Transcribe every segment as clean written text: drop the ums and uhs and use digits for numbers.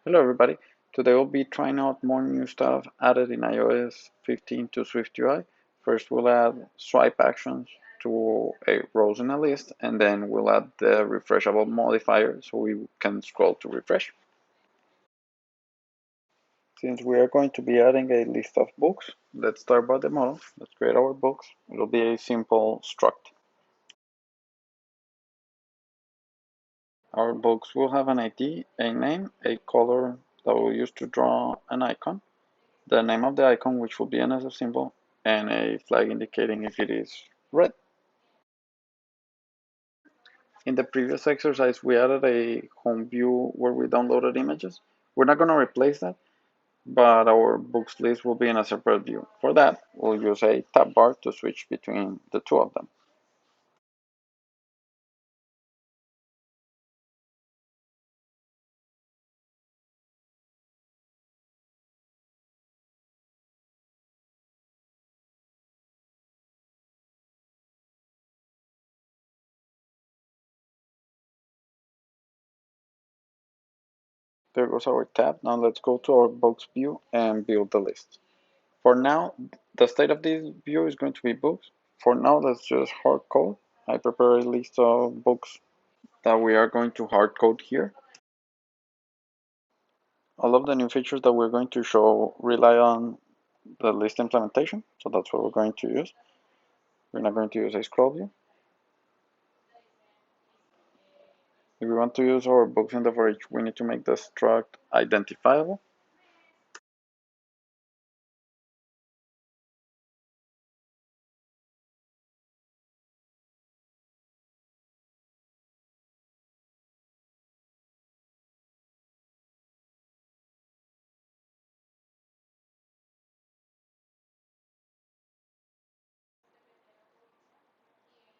Hello everybody, today we'll be trying out more new stuff added in iOS 15 to SwiftUI. First we'll add swipe actions to a rows in a list, and then we'll add the refreshable modifier so we can scroll to refresh. Since we are going to be adding a list of books, let's start by the model. Let's create our books. It'll be a simple struct. Our books will have an ID, a name, a color that we'll use to draw an icon, the name of the icon, which will be an SF symbol, and a flag indicating if it is red. In the previous exercise, we added a home view where we downloaded images. We're not going to replace that, but our books list will be in a separate view. For that, we'll use a tab bar to switch between the two of them. There goes our tab. Now let's go to our books view and build the list. For now, the state of this view is going to be books. For now, let's just hard code. I prepare a list of books that we are going to hard code here. All of the new features that we're going to show rely on the list implementation, so that's what we're going to use. We're not going to use a scroll view. If we want to use our books in the for each, we need to make the struct identifiable.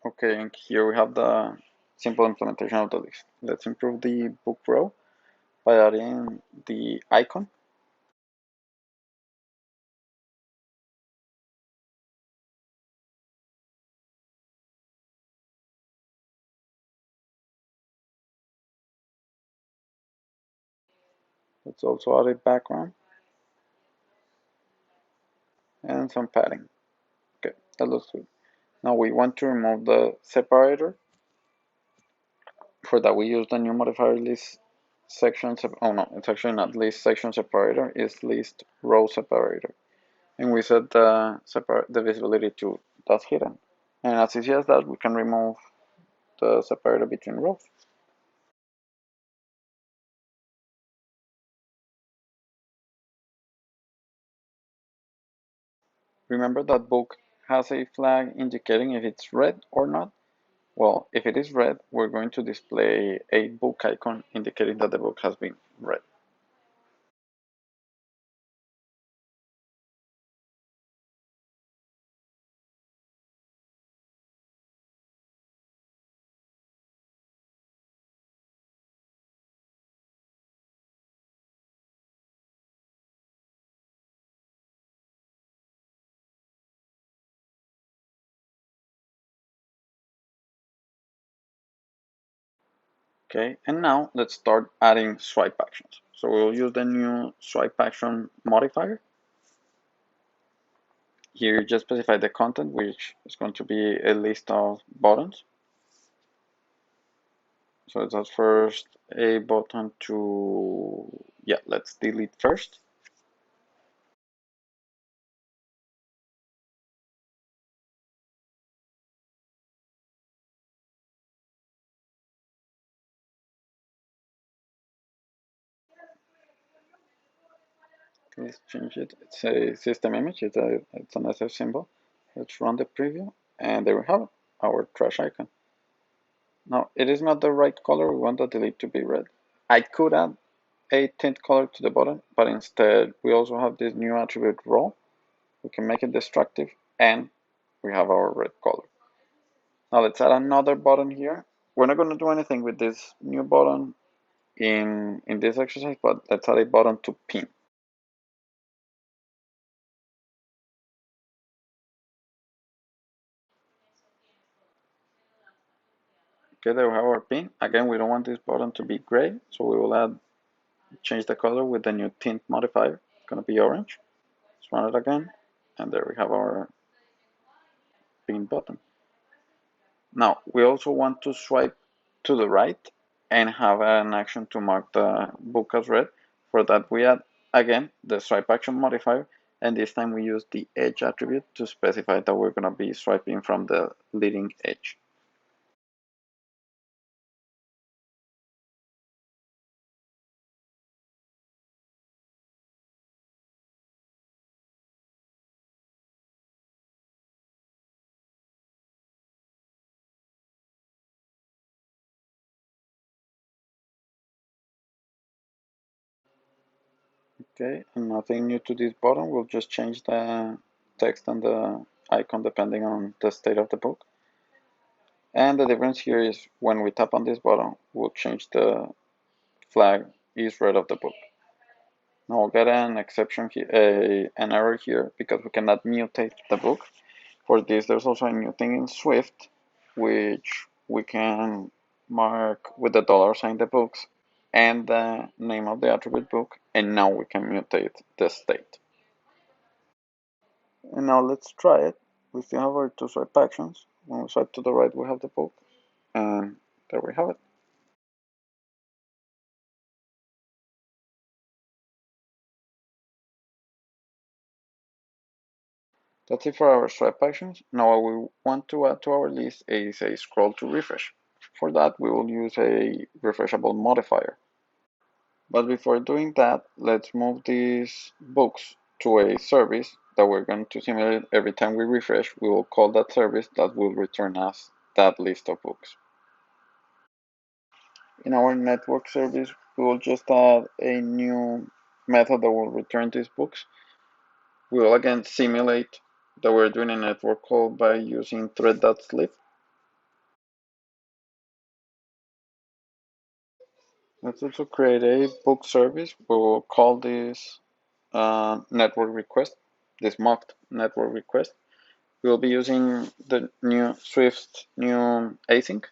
Okay, and here we have the simple implementation of the list. Let's improve the book row by adding the icon. Let's also add a background and some padding. Okay, that looks good. Now we want to remove the separator. For that, we use the new modifier list section. Oh no, it's actually not list section separator, it's list row separator. And we set the visibility to that's hidden. And as easy as that, we can remove the separator between rows. Remember that book has a flag indicating if it's red or not. Well, if it is red, we're going to display a book icon indicating that the book has been read. Okay, and now let's start adding swipe actions. So we'll use the new swipe action modifier. Here you just specify the content, which is going to be a list of buttons. So it says first a button to, yeah, let's delete first. Let's change it. It's a system image, it's an SF symbol. Let's run the preview, and there we have it, our trash icon. Now, it is not the right color, we want the delete to be red. I could add a tint color to the button, but instead we also have this new attribute raw. We can make it destructive, and we have our red color. Now let's add another button here. We're not going to do anything with this new button in this exercise, but let's add a button to pin. Okay, there we have our pin. Again, we don't want this button to be gray, so we will add change the color with the new tint modifier. It's gonna be orange. Let's run it again, and there we have our pin button. Now, we also want to swipe to the right and have an action to mark the book as read. For that, we add again the swipe action modifier, and this time we use the edge attribute to specify that we're gonna be swiping from the leading edge. Okay, and nothing new to this button. We'll just change the text and the icon depending on the state of the book. And the difference here is when we tap on this button, we'll change the flag is read of the book. Now we'll get an exception here, an error here because we cannot mutate the book. For this, there's also a new thing in Swift, which we can mark with the $sign the books and the name of the attribute book, and now we can mutate the state. And now let's try it. We still have our two swipe actions. When we swipe to the right, we have the book, and there we have it. That's it for our swipe actions. Now what we want to add to our list is a scroll to refresh. For that, we will use a refreshable modifier. But before doing that, let's move these books to a service that we're going to simulate every time we refresh. We will call that service that will return us that list of books. In our network service, we will just add a new method that will return these books. We will again simulate that we're doing a network call by using thread.slip. Let's also create a book service. We will call this network request, this mocked network request. We will be using the new Swift new async.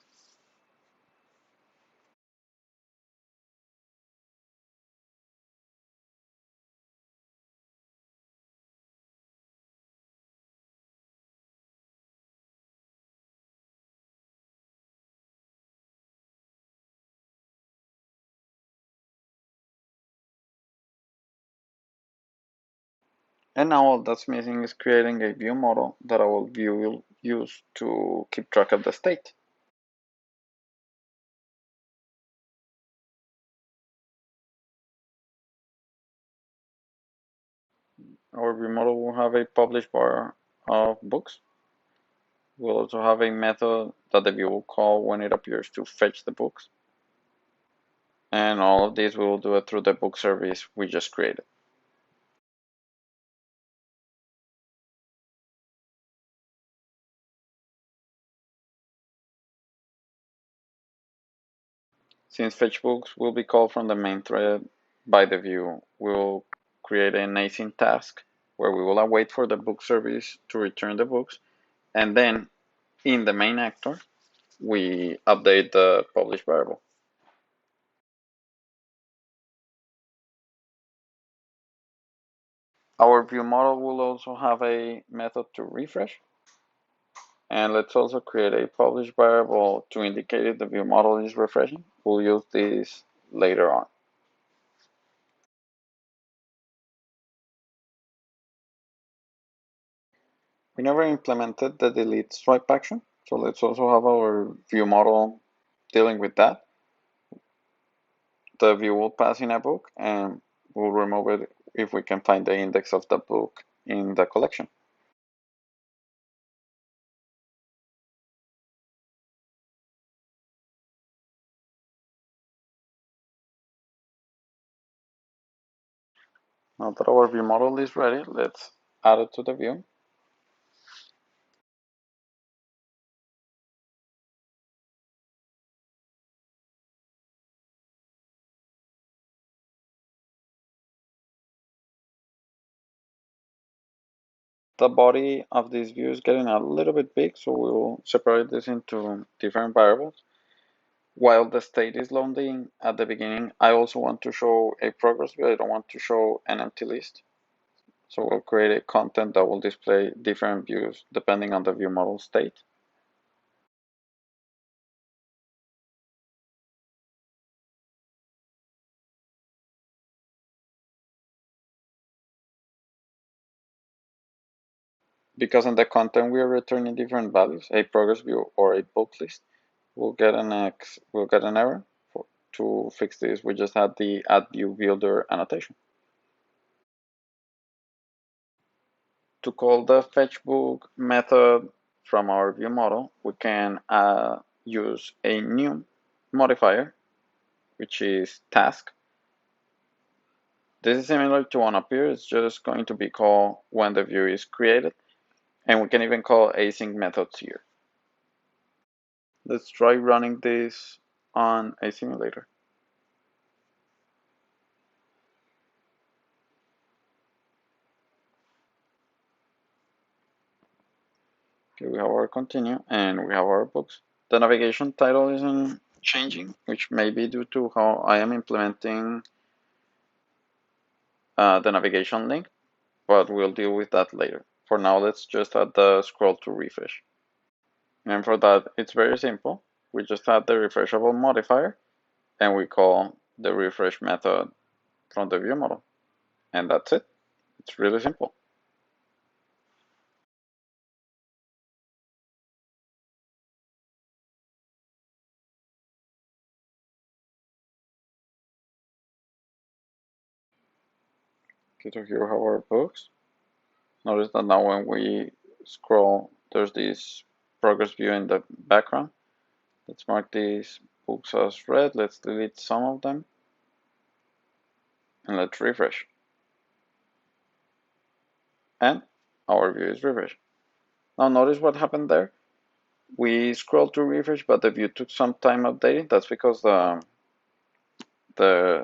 And now all that's missing is creating a view model that our view will use to keep track of the state. Our view model will have a publish bar of books. We'll also have a method that the view will call when it appears to fetch the books. And all of this we will do it through the book service we just created. Since fetch books will be called from the main thread by the view, we will create an async task where we will await for the book service to return the books, and then in the main actor, we update the publish variable. Our view model will also have a method to refresh. And let's also create a publish variable to indicate if the view model is refreshing. We'll use this later on. We never implemented the delete swipe action, so let's also have our view model dealing with that. The view will pass in a book and we'll remove it if we can find the index of the book in the collection. Now that our view model is ready, let's add it to the view. The body of this view is getting a little bit big, so we will separate this into different variables. while the state is loading at the beginning, I also want to show a progress view. I don't want to show an empty list. So we'll create a content that will display different views depending on the view model state. Because in the content we are returning different values, a progress view or a bulk list, we'll get an error. To fix this, we just add the add view builder annotation. To call the fetchBook method from our view model, we can use a new modifier, which is task. This is similar to onAppear. It's just going to be called when the view is created, and we can even call async methods here. Let's try running this on a simulator. Okay, we have our continue and we have our books. The navigation title isn't changing, which may be due to how I am implementing the navigation link, but we'll deal with that later. For now, let's just add the scroll to refresh. And for that, it's very simple. We just add the refreshable modifier and we call the refresh method from the view model. And that's it. It's really simple. Okay, so here we have our books. Notice that now when we scroll, there's this progress view in the background. Let's mark these books as red. Let's delete some of them. And let's refresh. And our view is refreshed. Now notice what happened there. We scrolled to refresh, but the view took some time updating. That's because the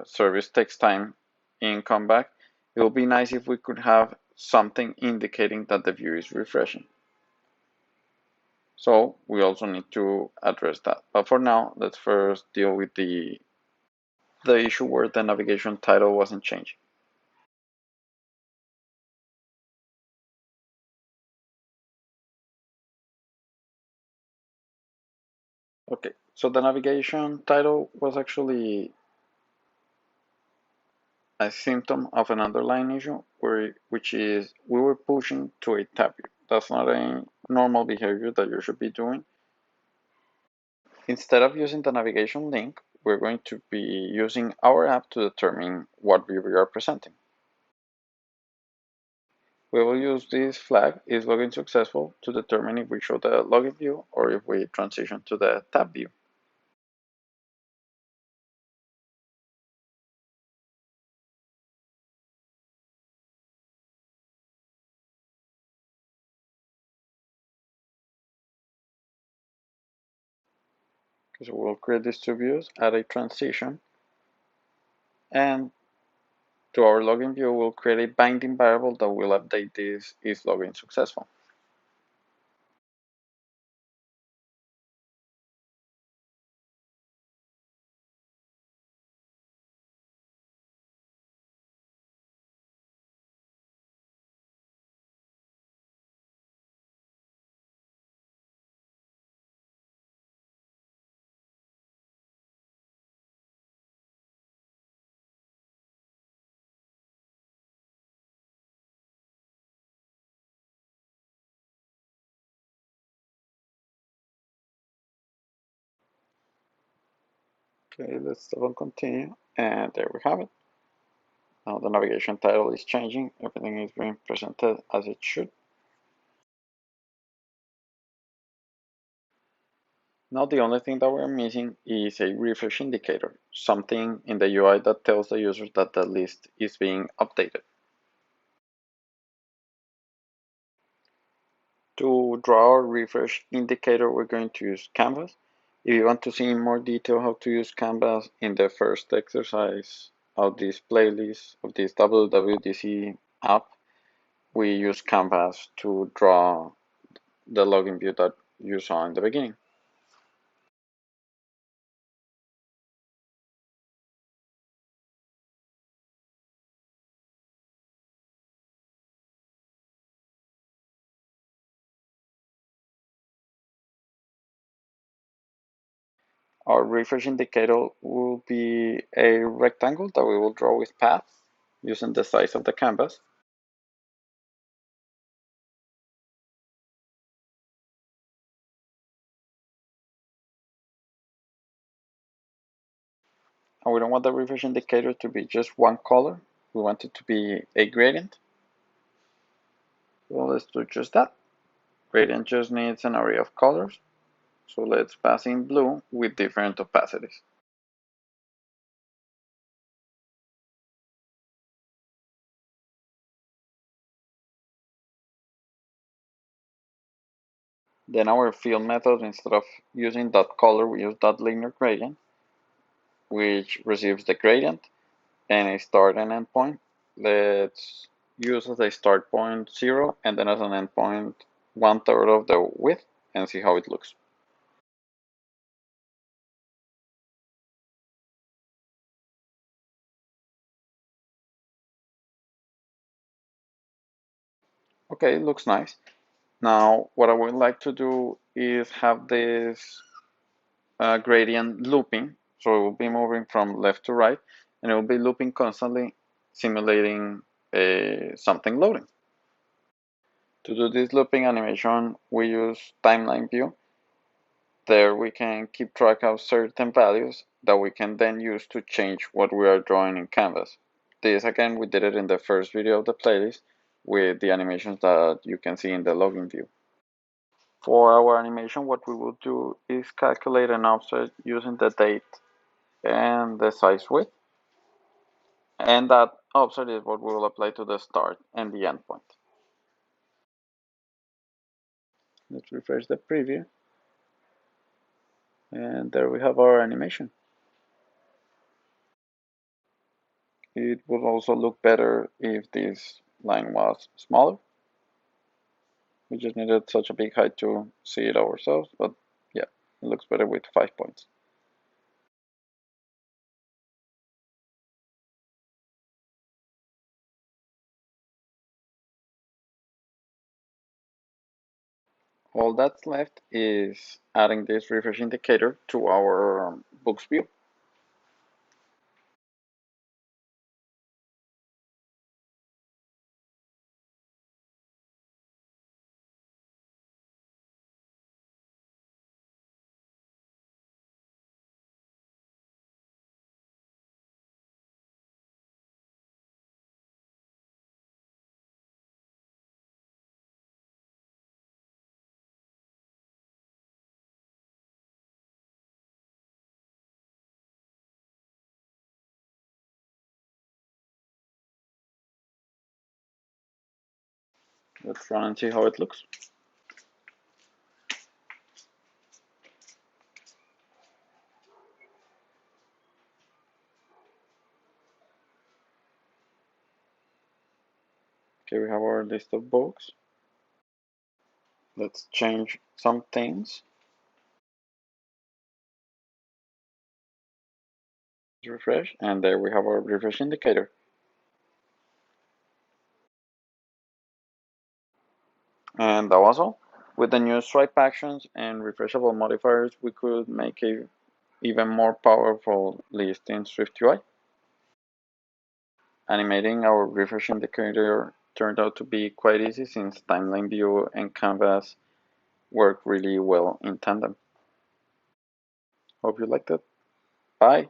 service takes time in comeback. It would be nice if we could have something indicating that the view is refreshing. So we also need to address that. But for now, let's first deal with the issue where the navigation title wasn't changing. Okay, so the navigation title was actually a symptom of an underlying issue, which is we were pushing to a tab view. That's not a normal behavior that you should be doing. Instead of using the navigation link, we're going to be using our app to determine what view we are presenting. We will use this flag is login successful to determine if we show the login view or if we transition to the tab view. So we'll create these two views, add a transition, and to our login view, we'll create a binding variable that will update this is login successful. Okay, let's double continue, and there we have it. Now the navigation title is changing, everything is being presented as it should. Now the only thing that we're missing is a refresh indicator, something in the UI that tells the user that the list is being updated. To draw our refresh indicator, we're going to use Canvas. If you want to see in more detail how to use Canvas in the first exercise of this playlist of this WWDC app, we use Canvas to draw the login view that you saw in the beginning. Our refresh indicator will be a rectangle that we will draw with path using the size of the canvas. And we don't want the refresh indicator to be just one color. We want it to be a gradient. Well, let's do just that. Gradient just needs an array of colors. So let's pass in blue with different opacities. Then our fill method, instead of using dot color, we use dot linear gradient, which receives the gradient and a start and end point. Let's use as a start point 0 and then as an end point 1/3 of the width and see how it looks. Okay, it looks nice. Now, what I would like to do is have this gradient looping. So it will be moving from left to right, and it will be looping constantly, simulating something loading. To do this looping animation, we use TimelineView. There we can keep track of certain values that we can then use to change what we are drawing in Canvas. This again, we did it in the first video of the playlist with the animations that you can see in the login view. For our animation, what we will do is calculate an offset using the date and the size width. And that offset is what we will apply to the start and the end point. Let's refresh the preview. And there we have our animation. It would also look better if this line was smaller. We just needed such a big height to see it ourselves, but yeah, it looks better with 5 points. All that's left is adding this refresh indicator to our books view. Let's run and see how it looks. Okay, we have our list of books. Let's change some things. Refresh, and there we have our refresh indicator. And that was all. With the new swipe actions and refreshable modifiers, we could make a even more powerful list in SwiftUI. Animating our refresh indicator turned out to be quite easy since TimelineView and Canvas work really well in tandem. Hope you liked it. Bye!